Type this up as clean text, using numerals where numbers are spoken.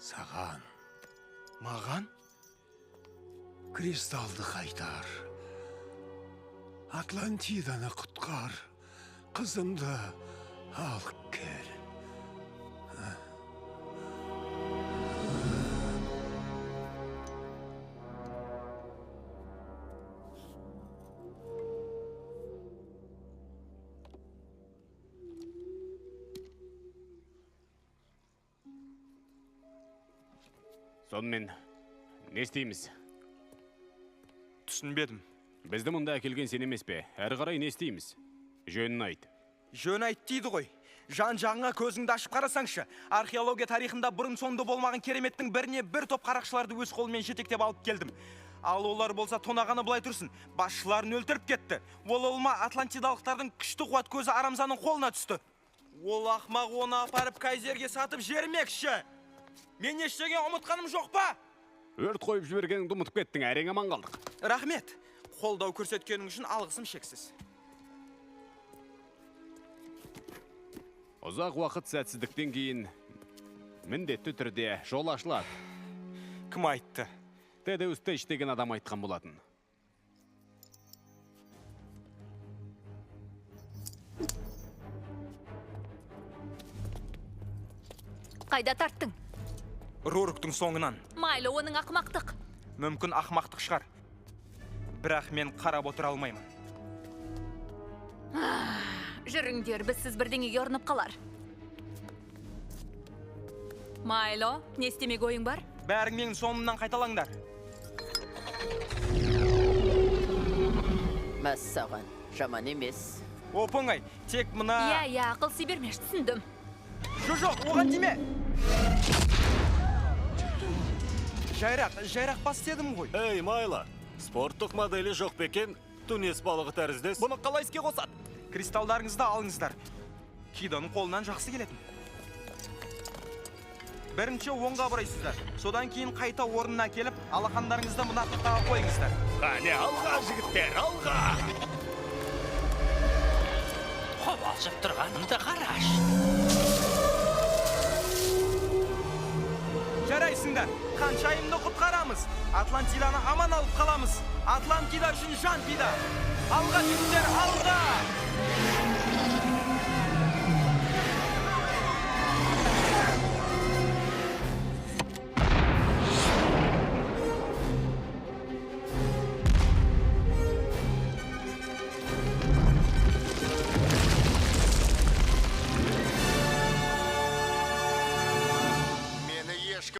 Саған Маған? кристалды қайтар. Атлантиданы құтқар. Қызымды алып кел. Сонымен не істейміз? Түсінбедім. Бізді мұнда әкелген сен емес пе? Әрі қарай не істейміз? Жөнін айт. Жөн айт дейді ғой. Жан-жағыңа көзіңді ашып қарасаңшы. Археология тарихында бұрын соңды болмаған кереметтің біріне бір топ қарақшыларды өз қолымен жетектеп алып келдім. Ал олар болса тонағаны былай тұрсын. Басшыларын өлтіріп кетті. Ол олма атлантидалықтардың күшті қуат көзі Арамзаның қолына түсті. Ол ақмақ оны апарып кайзерге сатып жермекші. Мен ештеңе ұмытқаным жоқ па? Өрт қойып жібергеніңді ұмытып кеттің, әрең аман қалдық. Рахмет. Қолдау көрсеткенің үшін алғысым шексіз. Ұзақ уақыт сәтсіздіктен кейін міндетті түрде жол ашылады. Кім айтты? Тедеус Тейч деген адам айтқан болатын. Қайда тарттың? Руруктың соңынан. Майлы, оның ақмақтық. Мүмкін ақмақтық шығар. Бірақ мен қарап отыра алмаймын. Жүріңдер, біз сіз бірдеңеге ұрынып қалар. Майло, не істемек ойың бар? Бәрің менің соңымнан қайталаңдар. Мәссаған, жаман емес. Оп-оңай, тек мына... Иә, ақыл сый бермеш, түсіндім. Жоқ, оған тиме! Жайрақ бас дедім ғой. Эй, Майла, спорттық модели жоқ бекен, Тунис балығы тәріздес. Бұны қалай іске қосады? Кристалдарыңызды алыңыздар. Киданың қолынан жақсы келетін. Бірінші оңға бұрайсыздар. Содан кейін қайта орнына келіп, алақандарыңызды мына тақтаға қойыңыздар. Қане, алға, жігіттер, алға! Қобалжып тұрғанымды қараш. Жарайсыңдар, қаншайымды құтқарамыз. Атлантиданы аман алып қаламыз. Атлантида үшін жан пида. Алға жігіттер, алға!